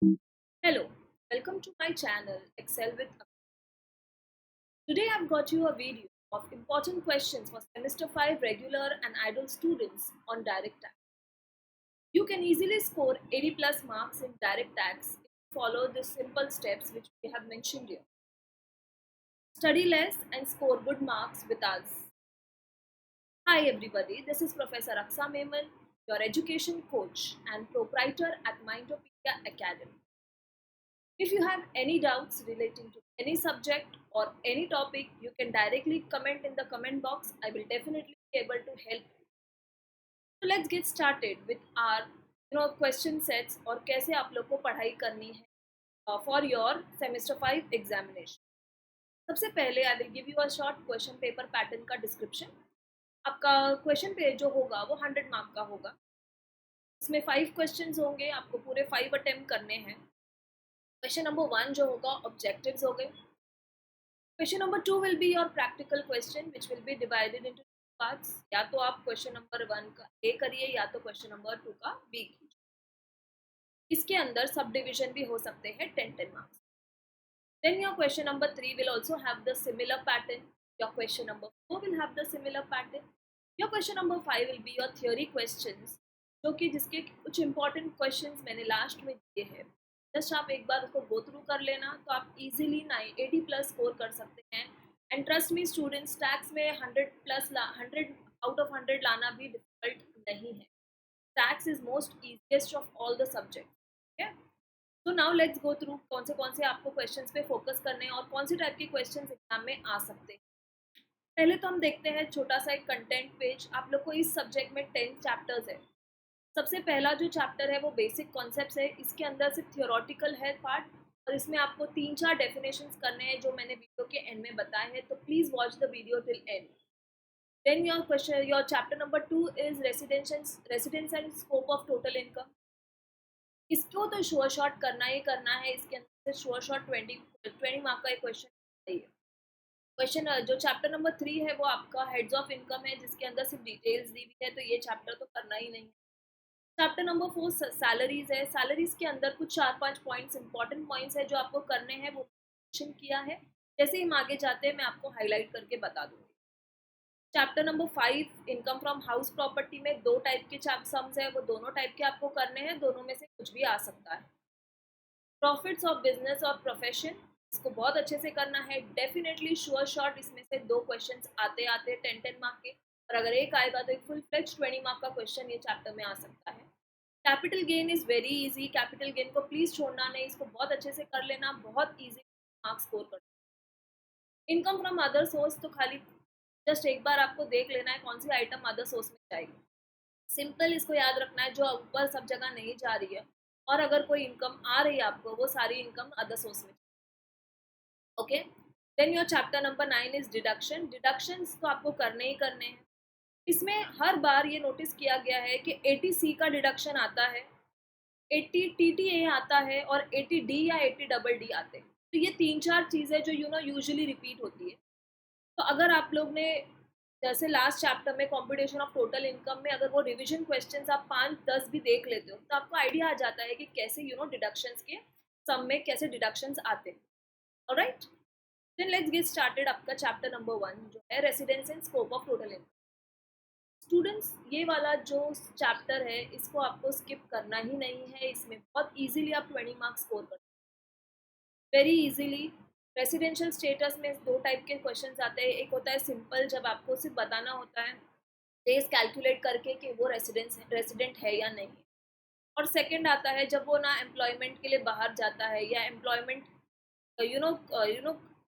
Hello, welcome to my channel Excel with Akshay. Today I've got you a video of important questions for semester 5 regular and idle students on direct tax. You can easily score 80 plus marks in direct tax if you follow the simple steps which we have mentioned here. Study less and score good marks with us. Hi everybody, this is Professor Aksa Memon, your education coach and proprietor at Mindopedia Academy. If you have any doubts relating to any subject or any topic, you can directly comment in the comment box. I will definitely be able to help you. So let's get started with our question sets और कैसे आप लोग को पढ़ाई करनी है for your semester 5 examination. सबसे पहले I will give you a short question paper pattern का description. आपका क्वेश्चन पे जो होगा वो 100 मार्क का होगा. इसमें 5 क्वेश्चंस होंगे, आपको पूरे 5 अटेम्प्ट करने हैं. क्वेश्चन नंबर 1 जो होगा ऑब्जेक्टिव्स हो गए. Question number 2 will be your practical question which will be divided into two parts. या तो आप क्वेश्चन नंबर 1 का ए करिए या तो क्वेश्चन नंबर 2 का बी कीजिए. इसके अंदर सब डिविजन भी हो सकते हैं 10-10 marks. Then your question number 3 will also have the similar pattern. Your question number 4 will have the similar pattern. Your question number 5 will be your theory questions जो कि जिसके कुछ important questions मैंने last में दिए हैं. जस्ट आप एक बार उसको गो थ्रू कर लेना तो आप इजीली 80 प्लस स्कोर कर सकते हैं. And trust me students, tax में 100 आउट ऑफ 100 लाना भी डिफिकल्ट नहीं है. Tax is most easiest of all the subject. ठीक है, तो नाउ लेट्स गो थ्रू कौन से आपको क्वेश्चंस पे फोकस करने हैं और कौन से टाइप के क्वेश्चंस एग्जाम में आ सकते हैं. पहले तो हम देखते हैं छोटा सा एक कंटेंट पेज. आप लोग को इस सब्जेक्ट में 10 चैप्टर्स है. सबसे पहला जो चैप्टर है वो बेसिक कॉन्सेप्ट्स है. इसके अंदर से थियोरटिकल है पार्ट और इसमें आपको 3-4 डेफिनेशंस करने हैं जो मैंने वीडियो के एंड में बताए हैं. तो please watch the video till end. Then your chapter number 2 is residence and scope of total income. इसको तो श्योर शॉर्ट करना ही करना है. इसके अंदर से श्योर शॉर्ट 20 मार्क का एक क्वेश्चन है. क्वेश्चन जो चैप्टर नंबर 3 है वो आपका हेड्स ऑफ इनकम है जिसके अंदर सिर्फ डिटेल्स दी हुई है, तो ये चैप्टर तो करना ही नहीं है. चैप्टर नंबर 4 सैलरीज है. सैलरीज के अंदर कुछ 4-5 पॉइंट्स इंपॉर्टेंट पॉइंट्स है जो आपको करने हैं, वो मेंशन किया है. जैसे हम आगे जाते हैं मैं आपको हाईलाइट करके बता दूंगी. Chapter number 5 income from house property में 2 टाइप के सम्स है, वो दोनों टाइप के आपको करने हैं. दोनों में से कुछ भी आ सकता है. प्रॉफिट्स ऑफ बिजनेस और प्रोफेशन, इसको बहुत अच्छे से करना है. डेफिनेटली श्योर शॉर्ट इसमें से 2 क्वेश्चंस आते आते 10-10 मार्क के, और अगर एक आएगा तो एक फुल फ्लेज 20 मार्क का क्वेश्चन ये चैप्टर में आ सकता है. Capital gain is very easy. Capital gain को प्लीज छोड़ना नहीं, इसको बहुत अच्छे से कर लेना, बहुत इजी मार्क्स स्कोर कर. इनकम फ्रॉम अदर सोर्स तो खाली जस्ट एक बार आपको देख लेना है कौन सी आइटम अदर सोर्स में जाएगी. सिंपल इसको याद रखना है जो ऊपर सब जगह नहीं जा रही है, और अगर कोई इनकम आ रही है आपको वो सारी इनकम अदर सोर्स में. Okay, then your chapter number 9 is deduction. Deductions तो आपको करने ही करने हैं. इसमें हर बार ये नोटिस किया गया है कि 80C का डिडक्शन आता है, 80 TTA आता है और 80D या 80 आते हैं. तो ये 3-4 चीज़ें जो यूजुअली रिपीट होती है. तो अगर आप लोग ने जैसे लास्ट चैप्टर में कॉम्पिटिशन ऑफ टोटल इनकम में अगर वो रिविजन क्वेश्चंस आप 5-10 भी देख लेते हो तो आपको आइडिया आ जाता है कि कैसे डिडक्शंस के सम में कैसे डिडक्शंस आते हैं. Alright, then let's get started. आपका चैप्टर नंबर 1 जो है residence and scope of total income. Students, ये वाला जो चैप्टर है इसको आपको स्किप करना ही नहीं है. इसमें बहुत इजीली आप 20 मार्क्स स्कोर कर, वेरी इजीली. रेसिडेंशियल स्टेटस में 2 टाइप के क्वेश्चंस आते हैं. एक होता है सिंपल, जब आपको सिर्फ बताना होता है डेज कैलकुलेट करके कि वो रेसिडेंट है या नहीं. और सेकंड आता है जब वो ना एम्प्लॉयमेंट के लिए बाहर जाता है या एम्प्लॉयमेंट यू नो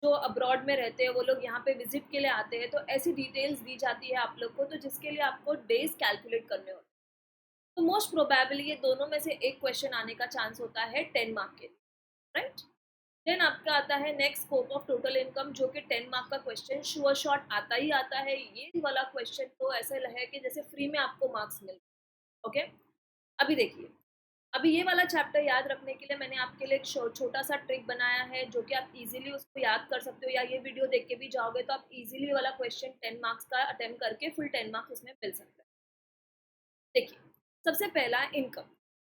जो अब्रॉड में रहते हैं वो लोग यहाँ पे विजिट के लिए आते हैं, तो ऐसी डिटेल्स दी जाती है आप लोग को, तो जिसके लिए आपको डेज कैलकुलेट करने होते हैं. तो मोस्ट प्रोबेबली ये दोनों में से एक क्वेश्चन आने का चांस होता है 10 मार्क के लिए. राइट, देन आपका आता है next scope of total income जो कि 10 मार्क का क्वेश्चन श्योर शॉर्ट आता ही आता है. ये वाला क्वेश्चन तो ऐसा है कि जैसे फ्री में आपको मार्क्स मिल. ओके, अभी देखिए, अभी ये वाला चैप्टर याद रखने के लिए मैंने आपके लिए एक छोटा सा ट्रिक बनाया है जो कि आप इजीली उसको याद कर सकते हो, या ये वीडियो देख के भी जाओगे तो आप इजीली वाला क्वेश्चन 10 मार्क्स का अटेम्प्ट करके फुल 10 मार्क्स उसमें मिल सकते हैं. देखिए, सबसे पहला इनकम.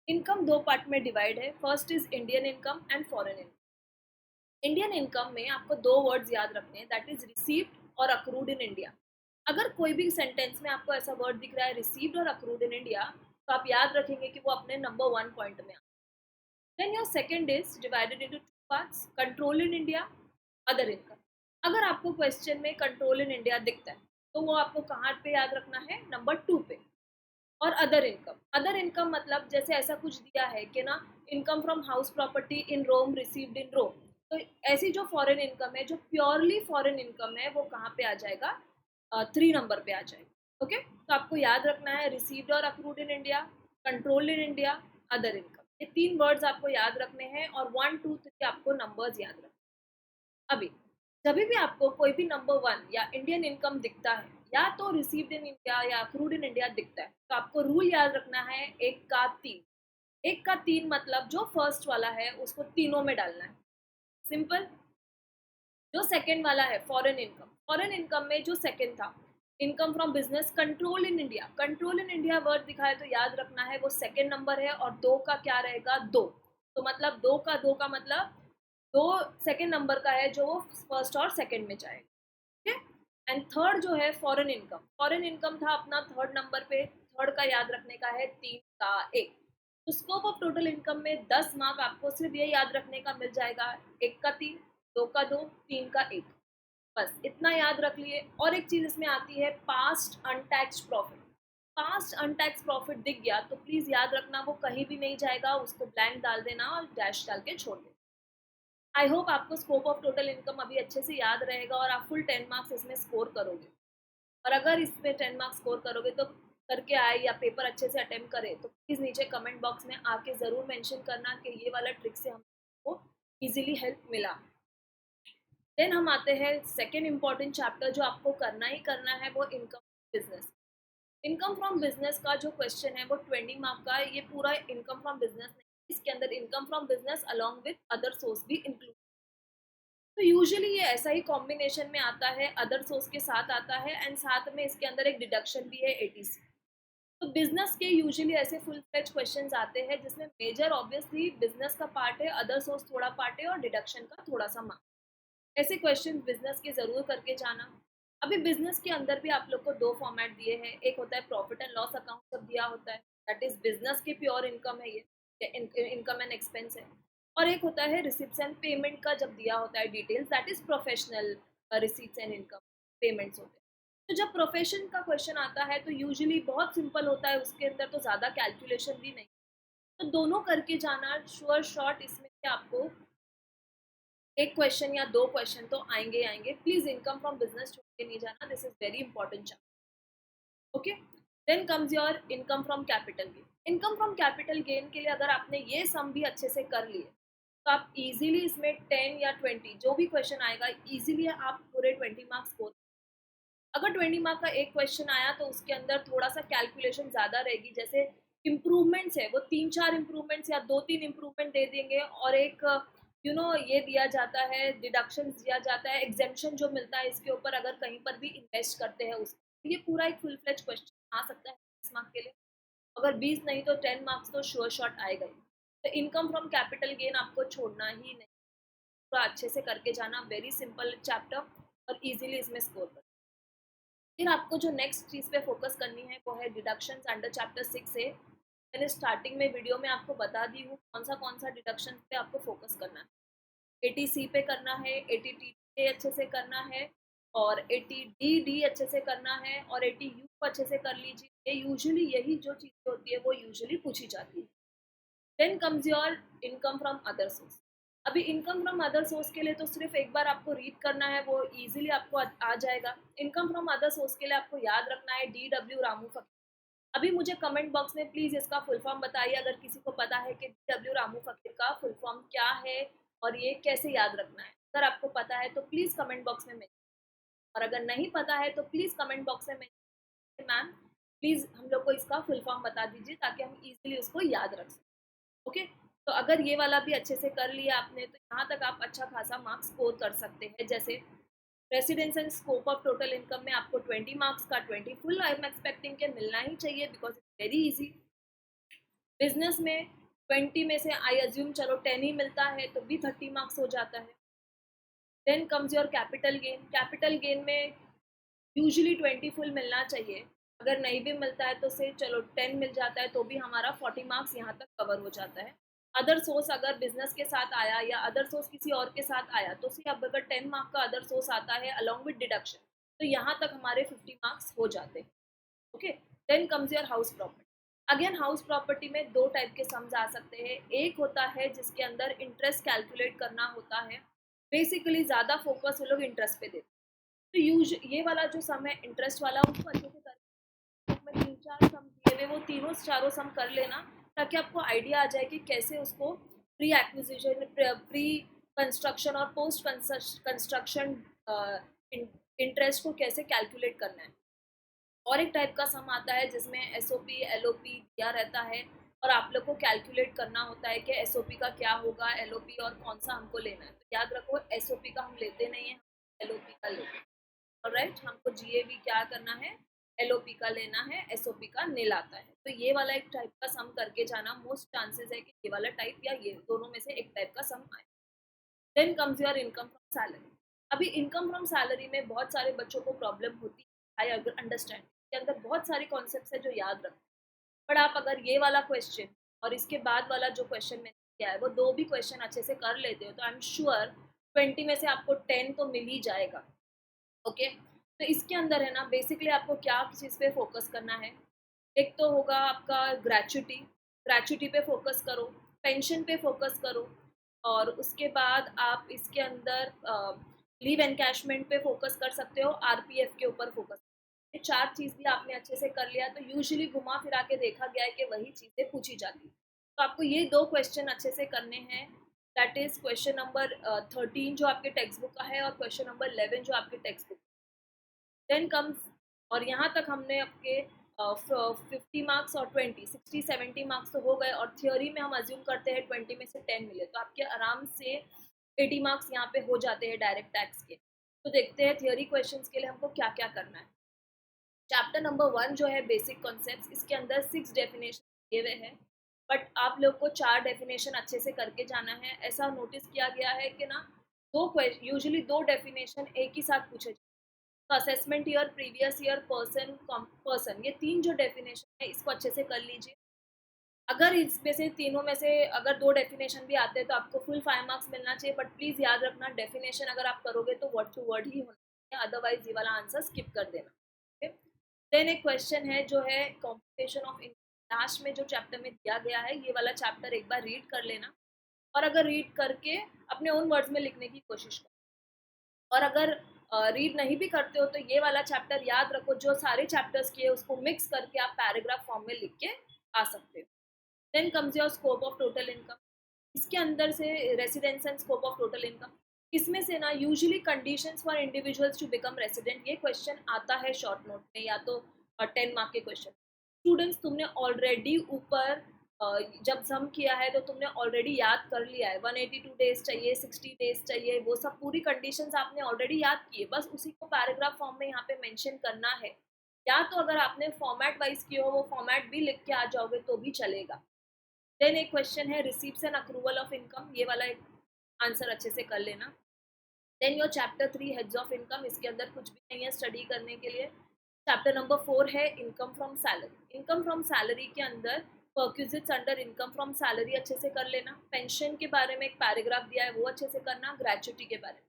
इनकम दो पार्ट में डिवाइड है, first is Indian income and foreign income. Indian income में आपको दो वर्ड्स याद रखने हैं, दैट इज रिसीव्ड और अक्रूड इन इंडिया। अगर कोई भी सेंटेंस में आपको ऐसा वर्ड दिख रहा है रिसीव्ड और अक्रूड इन इंडिया, तो आप याद रखेंगे कि वो अपने नंबर 1 पॉइंट में। Then your second is divided into two parts, control in India, other income. अगर आपको क्वेश्चन में कंट्रोल इन इंडिया दिखता है तो वो आपको कहाँ पे याद रखना है, नंबर 2 पे। और अदर इनकम मतलब जैसे ऐसा कुछ दिया है कि ना, income from house property in Rome received in Rome, तो ऐसी जो फॉरेन इनकम है, जो प्योरली फॉरेन इनकम है, वो कहाँ पे आ जाएगा, 3 नंबर पे आ जाएगा। ओके, तो आपको याद रखना है रिसीव्ड और accrued in India, control in India, other income. ये 3 वर्ड्स आपको याद रखने हैं और 1 2 3 आपको नंबर्स याद रखने हैं। अभी जब भी आपको कोई भी नंबर 1 या इंडियन इनकम दिखता है, या तो रिसीव्ड इन इंडिया या अक्रूड इन इंडिया दिखता है, तो आपको रूल याद रखना है 1 का 3। 1 का 3 मतलब जो फर्स्ट वाला है उसको तीनों में डालना है, सिंपल। जो सेकंड वाला है फॉरेन इनकम में जो सेकंड था, income from business control in India, control in India word दिखाए तो याद रखना है वो सेकंड नंबर है, और दो का क्या रहेगा, दो। तो मतलब दो का मतलब दो सेकंड नंबर का है, जो वो फर्स्ट और सेकंड में जाएगा। ठीक है। एंड थर्ड जो है फॉरेन इनकम था अपना थर्ड नंबर पे, थर्ड का याद रखने का है 3 का 1। तो स्कोप ऑफ टोटल इनकम में 10 मार्क आपको सिर्फ ये याद रखने का मिल जाएगा, 1 का 3, 2 का 2, 3 का 1। बस इतना याद रख लिए। और एक चीज इसमें आती है past untaxed profit. Past untaxed profit दिख गया तो प्लीज याद रखना वो कहीं भी नहीं जाएगा, उसको ब्लैंक डाल देना और डैश डाल के छोड़ देना। आई होप आपको स्कोप ऑफ टोटल इनकम अभी अच्छे से याद रहेगा और आप फुल 10 मार्क्स इसमें स्कोर करोगे। और अगर इसमें 10 मार्क्स स्कोर करोगे तो करके आए या पेपर अच्छे से अटेम्प्ट करे, तो प्लीज़ नीचे कमेंट बॉक्स में आके ज़रूर मेंशन करना कि ये वाला ट्रिक से हमको इजीली हेल्प मिला। देन हम आते हैं सेकेंड इंपॉर्टेंट चैप्टर, जो आपको करना ही करना है, वो income business. Income from business का जो क्वेश्चन है वो 20 मार्क का है। ये पूरा इनकम फ्रॉम बिजनेस नहीं, इसके अंदर income from business along with other source भी इंक्लूड। तो यूजुअली ये ऐसा ही कॉम्बिनेशन में आता है, अदर सोर्स के साथ आता है, एंड साथ में इसके अंदर एक डिडक्शन भी है एटीसी। तो बिजनेस के यूजुअली ऐसे फुल फ्लेज क्वेश्चंस आते हैं जिसमें मेजर ऑब्वियसली बिजनेस का पार्ट है, अदर सोर्स थोड़ा पार्ट है और डिडक्शन का थोड़ा सा मार्क। ऐसे क्वेश्चन बिजनेस के जरूर करके जाना। अभी बिजनेस के अंदर भी आप लोग को दो फॉर्मेट दिए हैं, एक होता है प्रॉफिट एंड लॉस अकाउंट जब दिया होता है, दैट इज बिजनेस की प्योर इनकम है ये, इनकम एंड एक्सपेंस है। और एक होता है रिसिप्ट्स एंड पेमेंट का जब दिया होता है details, that is professional receipts and income payments होते हैं। तो जब प्रोफेशन का क्वेश्चन आता है तो यूजुअली बहुत सिंपल होता है, उसके अंदर तो ज़्यादा कैलकुलेशन भी नहीं। तो दोनों करके जाना श्योर शॉर्ट, इसमें से आपको एक क्वेश्चन या दो क्वेश्चन तो आएंगे ही आएंगे। प्लीज इनकम फ्रॉम बिजनेस छोड़ के नहीं जाना, this is very important chapter. Okay, then comes your income from capital gain. Income from capital gain के लिए अगर आपने ये सम भी अच्छे से कर लिए, तो आप इजीली इसमें 10 या 20 जो भी क्वेश्चन आएगा, इजीली आप पूरे 20 मार्क्स स्कोर। अगर 20 मार्क का एक क्वेश्चन आया तो उसके अंदर थोड़ा सा कैलकुलेशन ज़्यादा रहेगी, जैसे इम्प्रूवमेंट्स है वो 3 4 इम्प्रूवमेंट्स या 2 3 इम्प्रूवमेंट दे देंगे, और एक ये दिया जाता है, डिडक्शन दिया जाता है, एग्जेम्पशन जो मिलता है इसके ऊपर अगर कहीं पर भी इन्वेस्ट करते हैं उस, तो ये पूरा एक फुल फ्लेज क्वेश्चन आ सकता है 20 मार्क के लिए। अगर 20 नहीं तो 10 मार्क्स तो श्योर शॉट आएगा ही। तो इनकम फ्रॉम कैपिटल गेन आपको छोड़ना ही नहीं, पूरा अच्छे से करके जाना, वेरी सिंपल चैप्टर और इजीली इसमें स्कोर कर। फिर आपको जो नेक्स्ट चीज़ पे फोकस करनी है वो है डिडक्शंस अंडर चैप्टर 6 है। मैंने स्टार्टिंग में वीडियो में आपको बता दी हूँ कौन सा डिडक्शन पे आपको फोकस करना है। 80C पे करना है, 80T पे अच्छे से करना है, और 80D अच्छे से करना है, और 80U को अच्छे से कर लीजिए। ये यूजुअली यही जो चीज़ें होती है वो यूजुअली पूछी जाती है। Then comes your income from other source. अभी इनकम फ्रॉम अदर सोर्स के लिए तो सिर्फ एक बार आपको रीड करना है, वो इजीली आपको आ जाएगा। इनकम फ्रॉम अदर सोर्स के लिए आपको याद रखना है DW रामू फकीर। अभी मुझे कमेंट बॉक्स में प्लीज़ इसका फुल फॉर्म बताइए, अगर किसी को पता है कि DW रामू फकीर का फुल फॉर्म क्या है और ये कैसे याद रखना है। अगर आपको पता है तो प्लीज़ कमेंट बॉक्स में मेंशन, और अगर नहीं पता है तो प्लीज़ कमेंट बॉक्स में मेंशन, मैम प्लीज़ हम लोग को इसका फुल फॉर्म बता दीजिए ताकि हम इजीली उसको याद रख सकें। ओके, तो अगर ये वाला भी अच्छे से कर लिया आपने तो यहाँ तक आप अच्छा खासा मार्क्स स्कोर कर सकते हैं। जैसे residence and scope of total income में आपको 20 मार्क्स का 20 फुल आई एम एक्सपेक्टिंग के मिलना ही चाहिए, because it's very easy. Business में 20 में से आई अज्यूम चलो 10 ही मिलता है तो भी 30 मार्क्स हो जाता है। Then comes your capital gain. Capital gain में यूजुअली 20 फुल मिलना चाहिए, अगर नहीं भी मिलता है तो से चलो 10 मिल जाता है तो भी हमारा 40 मार्क्स यहाँ तक कवर हो जाता है। अदर सोर्स अगर बिजनेस के साथ आया या अदर सोर्स किसी और के साथ आया तो से अब अगर 10 मार्क का अदर सोर्स आता है अलॉन्ग विद डिडक्शन तो यहाँ तक हमारे 50 मार्क्स हो जाते हैं। Okay, then comes your house property. Again house property में दो टाइप के सम्स आ सकते हैं। एक होता है जिसके अंदर इंटरेस्ट कैलकुलेट करना होता है, बेसिकली ज़्यादा फोकस वो लोग इंटरेस्ट पे देते हैं। तो ये वाला जो सम है इंटरेस्ट वाला उसको अच्छे से कर, में 3-4 सम दिए हुए वो तीनों चारों सम कर लेना ताकि आपको आइडिया आ जाए कि कैसे उसको प्री एक्विजिशन, प्री कंस्ट्रक्शन और पोस्ट कंस्ट्रक्शन इंटरेस्ट को कैसे कैलकुलेट करना है। और एक टाइप का सम आता है जिसमें एसओपी एलओपी दिया रहता है और आप लोग को कैलकुलेट करना होता है कि एसओपी का क्या होगा, एलओपी और कौन सा हमको लेना है। तो याद रखो एसओपी का हम लेते नहीं है, एलओपी का लेते हैं। ऑलराइट, हमको जीएवी क्या करना है, एलओपी का लेना है, एसओपी का नील आता है। तो ये वाला एक टाइप का सम करके जाना, मोस्ट चांसेस है कि ये वाला टाइप या ये दोनों में से एक टाइप का सम आए। Then comes your income from salary. अभी इनकम फ्रॉम सैलरी में बहुत सारे बच्चों को प्रॉब्लम होती है। आई अंडरस्टैंड के अंदर बहुत सारे कॉन्सेप्ट्स है जो याद रखते हैं, बट आप अगर ये वाला क्वेश्चन और इसके बाद वाला जो क्वेश्चन मैंने किया है वो दो भी क्वेश्चन अच्छे से कर लेते हो तो आई एम श्योर 20 में से आपको 10 तो मिल ही जाएगा। ओके, तो इसके अंदर है ना बेसिकली आपको क्या चीज़ पे फोकस करना है। एक तो होगा आपका ग्रेचुटी, ग्रेचुटी पे फोकस करो, पेंशन पे फोकस करो, और उसके बाद आप इसके अंदर लीव एनकैशमेंट पे फोकस कर सकते हो, आरपीएफ के ऊपर फोकस। ये चार चीज़ भी आपने अच्छे से कर लिया तो यूजुअली घुमा फिरा के देखा गया है कि वही चीज़ें पूछी जाती। तो आपको ये दो क्वेश्चन अच्छे से करने हैं, दैट इज क्वेश्चन नंबर 13 जो आपके टेक्स्ट बुक का है और क्वेश्चन नंबर 11 जो आपके टेक्स्ट बुक। देन कम्स, और यहाँ तक हमने आपके 50 मार्क्स और 60-70 मार्क्स तो हो गए, और थियोरी में हम अज्यूम करते हैं 20 में से 10 मिले तो आपके आराम से 80 मार्क्स यहाँ पे हो जाते हैं डायरेक्ट टैक्स के। तो देखते हैं थियोरी क्वेश्चंस के लिए हमको क्या क्या करना है। चैप्टर नंबर 1 जो है बेसिक कॉन्सेप्ट्स, इसके अंदर 6 डेफिनेशन दिए हुए हैं, बट आप लोग को 4 डेफिनेशन अच्छे से करके जाना है। ऐसा नोटिस किया गया है कि ना यूजुअली दो डेफिनेशन एक ही साथ पूछे जाते हैं। तो assessment year, previous year, person, ये तीन जो डेफिनेशन है इसको अच्छे से कर लीजिए। अगर इसमें से तीनों में से अगर दो डेफिनेशन भी आते हैं तो आपको फुल 5 मार्क्स मिलना चाहिए, बट प्लीज़ याद रखना डेफिनेशन अगर आप करोगे तो वर्ड टू वर्ड ही होना चाहिए, अदरवाइज ये वाला आंसर स्किप कर देना। देन एक क्वेश्चन है जो है कॉम्पिटिशन ऑफ इनकम, लास्ट में जो चैप्टर में दिया गया है ये वाला चैप्टर एक बार रीड कर लेना, और अगर रीड करके अपने ओन वर्ड्स में लिखने की कोशिश करो। और अगर रीड नहीं भी करते हो तो ये वाला चैप्टर याद रखो, जो सारे चैप्टर्स किए उसको मिक्स करके आप पैराग्राफ फॉर्म में लिख के आ सकते हो। Then comes your scope of total income. इसके अंदर से residence and scope of total income, इसमें से ना usually conditions for individuals to become resident, ये क्वेश्चन आता है शॉर्ट नोट में या तो 10 मार्क के क्वेश्चन। स्टूडेंट्स तुमने ऑलरेडी ऊपर जब सम किया है तो तुमने ऑलरेडी याद कर लिया है, 182 डेज चाहिए, 60 डेज चाहिए, वो सब पूरी कंडीशंस आपने ऑलरेडी याद की है, बस उसी को पैराग्राफ फॉर्म में यहाँ पे मेंशन करना है। या तो अगर आपने फॉर्मेट वाइज किया हो वो फॉर्मेट भी लिख के आ जाओगे तो भी चलेगा। देन एक क्वेश्चन है receipts and accrual of income, ये वाला एक आंसर अच्छे से कर लेना। Then your chapter 3 heads of income, इसके अंदर कुछ भी नहीं है स्टडी करने के लिए। चैप्टर नंबर 4 है income from salary. Income from salary के अंदर perquisites under income from salary अच्छे से कर लेना, पेंशन के बारे में एक पैराग्राफ दिया है वो अच्छे से करना, ग्रेचुटी के बारे में।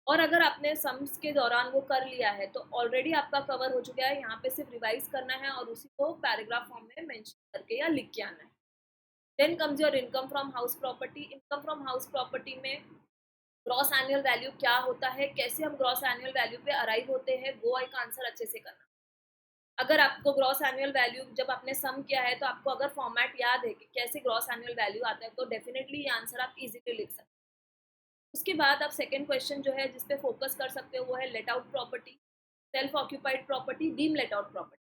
और अगर आपने सम्स के दौरान वो कर लिया है तो ऑलरेडी आपका कवर हो चुका है, यहाँ पे सिर्फ रिवाइज करना है और उसी को पैराग्राफ फॉर्म में मेंशन करके या लिख के आना है। Then comes your income from house property. Income from house property में ग्रॉस एनुअल वैल्यू क्या होता है, कैसे हम ग्रॉस एनुअल वैल्यू पे अराइव होते हैं, वो एक आंसर अच्छे से करना। अगर आपको ग्रॉस एनुअल वैल्यू जब आपने सम किया है तो आपको अगर फॉर्मेट याद है कि कैसे ग्रॉस एनुअल वैल्यू आता है तो डेफिनेटली ये आंसर आप इजीली लिख सकते हैं। उसके बाद आप सेकंड क्वेश्चन जो है जिस पे फोकस कर सकते हो वो है let out property, self occupied property, deemed let out property.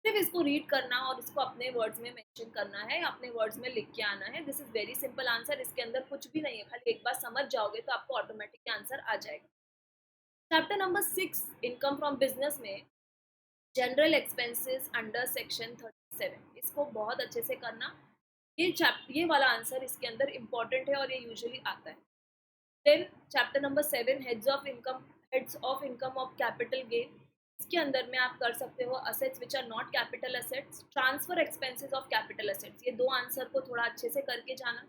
सिर्फ इसको रीड करना और इसको अपने वर्ड्स में मेंशन करना है, अपने वर्ड्स में लिख के आना है। This is very simple answer, इसके अंदर कुछ भी नहीं है, खाली एक बार समझ जाओगे तो आपको ऑटोमेटिक आंसर आ जाएगा। Chapter number 6 income from business में जनरल एक्सपेंसेस अंडर सेक्शन 37, इसको बहुत अच्छे से करना। ये वाला आंसर इसके अंदर इंपॉर्टेंट है और ये यूजुअली आता है। Then chapter number 7 heads of income of capital gain. इसके अंदर में आप कर सकते हो assets which are not capital assets, transfer expenses of capital assets. ये दो आंसर को थोड़ा अच्छे से करके जाना।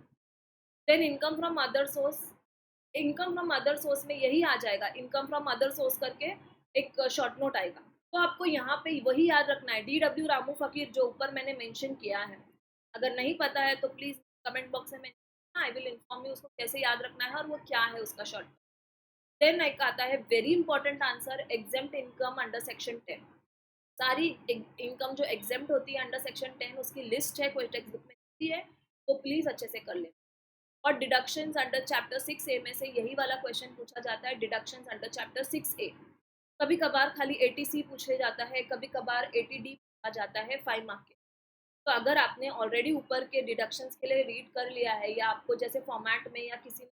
Then income from other source, income from other source में यही आ जाएगा, इनकम फ्रॉम अदर सोर्स करके एक शॉर्ट नोट आएगा। तो आपको यहाँ पे वही याद रखना है, DW रामू फकीर जो ऊपर मैंने मेंशन किया है। अगर नहीं पता है तो प्लीज कमेंट बॉक्स में आई विल इन्फॉर्म यू उसको कैसे याद रखना है और वो क्या है उसका शॉर्ट। देन एक आता है very important answer, exempt income under section 10। सारी इनकम जो एग्जेम्प्ट होती है अंडर सेक्शन 10 उसकी लिस्ट है, कोई टेक्स्ट बुक में होती है, तो प्लीज अच्छे से कर ले। और डिडक्शंस अंडर चैप्टर 6A में से यही वाला क्वेश्चन पूछा जाता है, डिडक्शंस अंडर चैप्टर 6A। कभी कभार खाली 80C पूछे जाता है, कभी कभार 80D पूछा जाता है 5 मार्क के। तो अगर आपने ऑलरेडी ऊपर के डिडक्शंस के लिए रीड कर लिया है या आपको जैसे फॉर्मेट में या किसी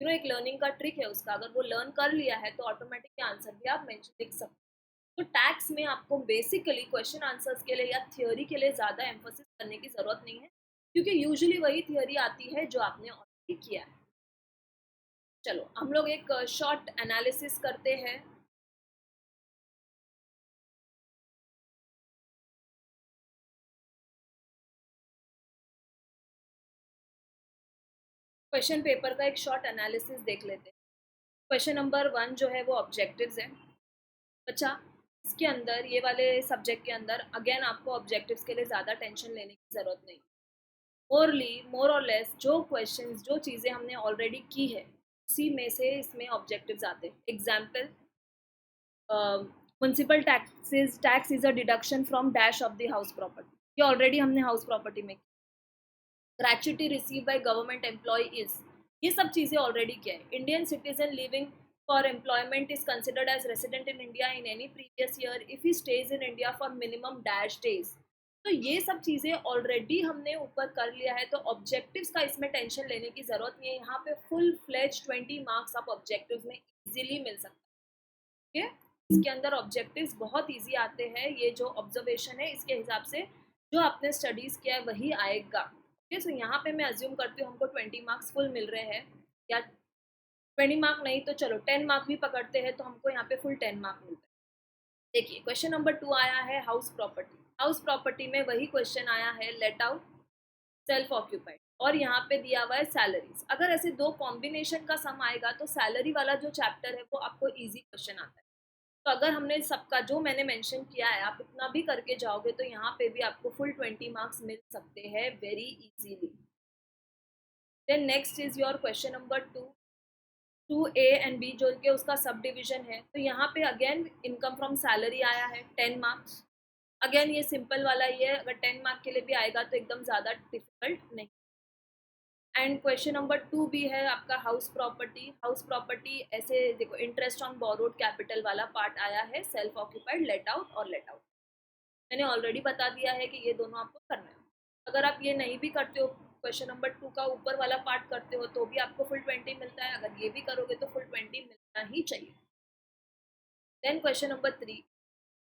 में एक लर्निंग का ट्रिक है उसका, अगर वो लर्न कर लिया है तो ऑटोमेटिक आंसर भी आप मेंशन लिख सकते हो। तो टैक्स में आपको बेसिकली क्वेश्चन आंसर्स के लिए या थियोरी के लिए ज़्यादा एम्फोसिस करने की ज़रूरत नहीं है, क्योंकि यूजुअली वही थियोरी आती है जो आपने ऑलरेडी किया है। चलो हम लोग एक शॉर्ट एनालिसिस करते हैं। क्वेश्चन पेपर का एक शॉर्ट एनालिसिस देख लेते हैं। क्वेश्चन नंबर 1 जो है वो ऑब्जेक्टिव्स है। अच्छा, इसके अंदर ये वाले सब्जेक्ट के अंदर अगेन आपको ऑब्जेक्टिव्स के लिए ज़्यादा टेंशन लेने की ज़रूरत नहीं। मोर और लेस जो क्वेश्चंस जो चीज़ें हमने ऑलरेडी की है उसी में से इसमें ऑब्जेक्टिव्स आते हैं। Example, municipal tax is a deduction from dash of the house property, ये ऑलरेडी हमने हाउस प्रॉपर्टी में। Gratuity receive by government employ is, ये सब चीज़ें ऑलरेडी क्या है। Indian citizen living for employment is considered as resident in India in any previous year if he stays in India for minimum dash days. तो ये सब चीज़ें already हमने ऊपर कर लिया है, तो ऑब्जेक्टिव्स का इसमें टेंशन लेने की ज़रूरत नहीं है। यहाँ पे फुल फ्लेज 20 मार्क्स आप ऑब्जेक्टिव्स में इजीली मिल सकता है। ठीक है, इसके अंदर ऑब्जेक्टिव्स बहुत इजी आते हैं। ये जो ऑब्जर्वेशन है इसके हिसाब से जो आपने स्टडीज़ किया है वही आएगा। ओके, सो यहाँ पे मैं अज्यूम करती हूँ हमको 20 मार्क्स फुल मिल रहे हैं, या 20 मार्क नहीं तो चलो 10 मार्क भी पकड़ते हैं, तो हमको यहाँ पे फुल 10 मार्क मिलते हैं। देखिए क्वेश्चन नंबर 2 आया है हाउस प्रॉपर्टी। हाउस प्रॉपर्टी में वही क्वेश्चन आया है, लेट आउट, सेल्फ ऑक्यूपाइड, और यहाँ पे दिया हुआ है सैलरीज। अगर ऐसे दो कॉम्बिनेशन का सम आएगा तो सैलरी वाला जो चैप्टर है वो आपको ईजी क्वेश्चन आता है। तो अगर हमने सबका जो मैंने मेंशन किया है आप इतना भी करके जाओगे तो यहाँ पे भी आपको फुल 20 मार्क्स मिल सकते हैं very easily. Then next is your question number 2A and B जो कि उसका सब डिविजन है। तो यहाँ पे अगेन इनकम फ्रॉम सैलरी आया है 10 मार्क्स। अगेन ये सिंपल वाला ही है, अगर 10 मार्क के लिए भी आएगा तो एकदम ज़्यादा डिफिकल्ट नहीं। एंड क्वेश्चन नंबर 2 भी है आपका हाउस प्रॉपर्टी। हाउस प्रॉपर्टी ऐसे देखो, इंटरेस्ट ऑन बोरोड कैपिटल वाला पार्ट आया है, सेल्फ ऑक्यूपाइड, लेट आउट और लेट आउट। मैंने ऑलरेडी बता दिया है कि ये दोनों आपको करना है। अगर आप ये नहीं भी करते हो, क्वेश्चन नंबर 2 का ऊपर वाला पार्ट करते हो, तो भी आपको फुल 20 मिलता है। अगर ये भी करोगे तो फुल 20 मिलना ही चाहिए। देन क्वेश्चन नंबर 3,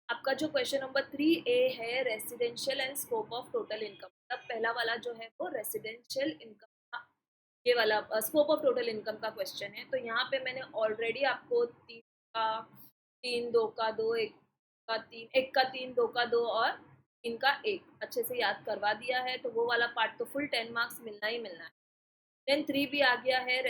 आपका जो क्वेश्चन नंबर 3A है, residential and scope of total income. मतलब पहला वाला जो है वो रेसिडेंशियल इनकम का, ये वाला स्कोप ऑफ टोटल इनकम का क्वेश्चन है। तो यहाँ पे मैंने ऑलरेडी आपको 3 का 3, 2 का 2, 1 का 3, 1 का 3, 2 का 2 और 3 का 1 अच्छे से याद करवा दिया है। तो वो वाला पार्ट तो फुल 10 मार्क्स मिलना ही मिलना है। देन 3 भी आ गया है,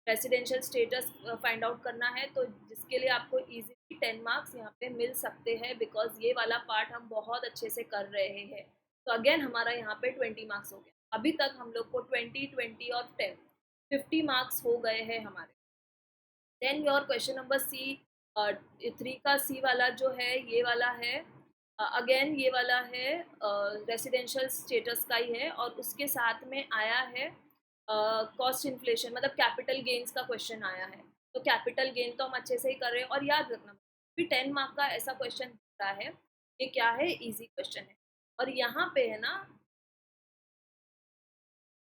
रेसिडेंशियल स्टेटस फाइंड आउट करना है, तो जिसके लिए आपको इजीली 10 मार्क्स यहाँ पे मिल सकते हैं, बिकॉज ये वाला पार्ट हम बहुत अच्छे से कर रहे हैं। तो अगेन हमारा यहाँ पे 20 मार्क्स हो गया। अभी तक हम लोग को 20, 20 और 10, 50 मार्क्स हो गए हैं हमारे। Then your question number C, 3 का सी वाला जो है ये वाला है, अगेन ये वाला है रेसिडेंशियल स्टेटस का ही है, और उसके साथ में आया है कॉस्ट इन्फ्लेशन, मतलब कैपिटल गेन्स का क्वेश्चन आया है। तो कैपिटल गेन तो हम अच्छे से ही कर रहे हैं, और याद रखना भी 10 मार्क का ऐसा क्वेश्चन दिखता है, ये क्या है, इजी क्वेश्चन है। और यहाँ पे है ना,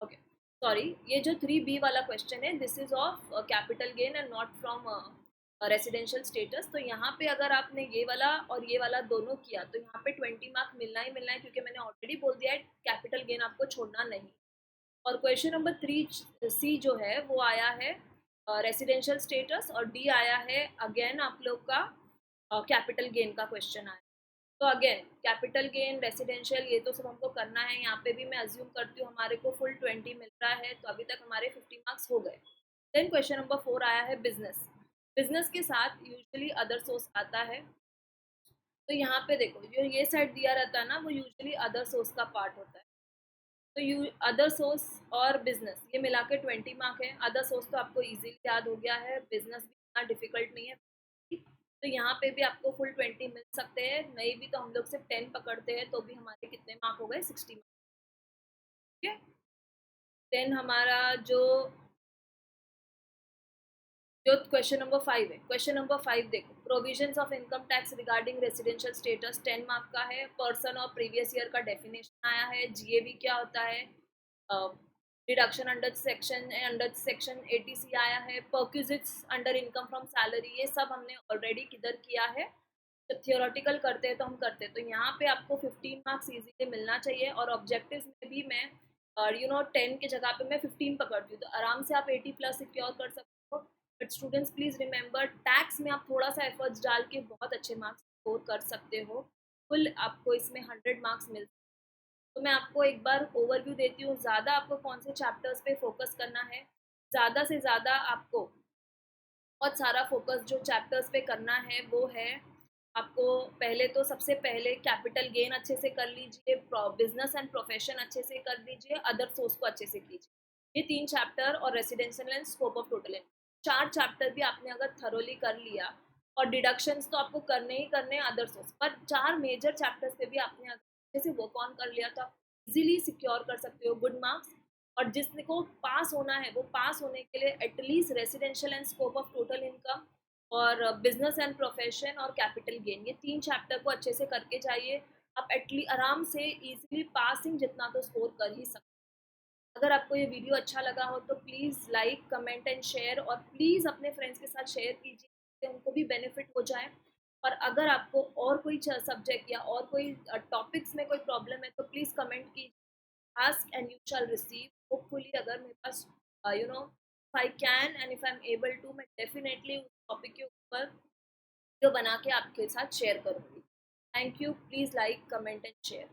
ओके सॉरी, ये जो 3B वाला क्वेश्चन है, this is of capital gain and not from residential status. तो यहाँ पे अगर आपने ये वाला और ये वाला दोनों किया तो यहाँ पे 20 मार्क मिलना ही मिलना है, क्योंकि मैंने ऑलरेडी बोल दिया है कैपिटल गेन आपको छोड़ना नहीं। और क्वेश्चन नंबर 3C जो है वो आया है रेसिडेंशियल स्टेटस, और डी आया है अगेन आप लोग का कैपिटल गेन का क्वेश्चन आया। तो अगेन कैपिटल गेन, रेसिडेंशियल, ये तो सब हमको करना है। यहाँ पे भी मैं अज्यूम करती हूँ हमारे को फुल 20 मिल रहा है, तो अभी तक हमारे 50 मार्क्स हो गए। देन क्वेश्चन नंबर 4 आया है बिजनेस। बिजनेस के साथ यूजुअली अदर सोर्स आता है। तो यहाँ पे देखो जो ये साइड दिया रहता है ना, वो यूजुअली अदर सोर्स का पार्ट होता है। तो यू अदर सोर्स और बिजनेस ये मिला के 20 मार्क है। अदर सोर्स तो आपको इजीली याद हो गया है, बिजनेस भी इतना डिफिकल्ट नहीं है। तो यहाँ पे भी आपको फुल 20 मिल सकते हैं, नहीं भी तो हम लोग सिर्फ 10 पकड़ते हैं तो भी हमारे कितने मार्क हो गए, 60 मार्क। ठीक है। देन हमारा जो जो क्वेश्चन नंबर 5 है, क्वेश्चन नंबर 5 देखो, provisions of income tax regarding residential status 10 mark का है। पर्सन और प्रीवियस ईयर का डेफिनेशन आया है। जीएबी क्या होता है, डिडक्शन अंडर सेक्शन 80C आया है। Perquisites under income from salary, ये सब हमने ऑलरेडी किधर किया है, जब थियोरेटिकल करते हैं तो हम करते हैं। तो यहाँ पे आपको 15 मार्क्स इजीली मिलना चाहिए। और ऑब्जेक्टिव्स में भी मैं 10 की जगह पे मैं 15 पकड़ती हूँ, तो आराम से आप 80+ सिक्योर कर सकते हो। But students please remember, tax में आप थोड़ा सा एफर्ट्स डाल के बहुत अच्छे मार्क्स स्कोर कर सकते हो। फुल आपको इसमें 100 मार्क्स मिल। तो मैं आपको एक बार ओवरव्यू देती हूँ, ज़्यादा आपको कौन से चैप्टर्स पे फोकस करना है। ज़्यादा से ज़्यादा आपको बहुत सारा फोकस जो चैप्टर्स पे करना है वो है आपको, पहले तो सबसे पहले कैपिटल गेन अच्छे से कर लीजिए, बिजनेस एंड प्रोफेशन अच्छे से कर लीजिए, अदर सोर्स को अच्छे से कीजिए। ये 3 चैप्टर और residential and scope of total income, 4 chapter भी आपने अगर थरोली कर लिया, और डिडक्शंस तो आपको करने ही करने अदर सोर्स पर, 4 मेजर चैप्टर्स पे भी आपने अच्छे से वर्क ऑन कर लिया तो इजीली सिक्योर कर सकते हो गुड मार्क्स। और जिसको पास होना है वो पास होने के लिए at least residential and scope of total income और बिजनेस एंड प्रोफेशन और कैपिटल गेन, ये 3 चैप्टर को अच्छे से करके जाइए। आप एटली आराम से इजीली पासिंग जितना तो स्कोर कर ही सकते। अगर आपको ये वीडियो अच्छा लगा हो तो please like, comment and share, और प्लीज़ अपने फ्रेंड्स के साथ शेयर कीजिए जिससे उनको भी बेनिफिट हो जाए। और अगर आपको और कोई सब्जेक्ट या और कोई टॉपिक्स में कोई प्रॉब्लम है तो प्लीज़ कमेंट कीजिए। Ask and you shall receive. Hopefully अगर मेरे पास if I can and if I am able to, मैं डेफिनेटली उस टॉपिक के ऊपर वीडियो बना के आपके साथ शेयर करूँगी। Thank you. Please like, comment and share.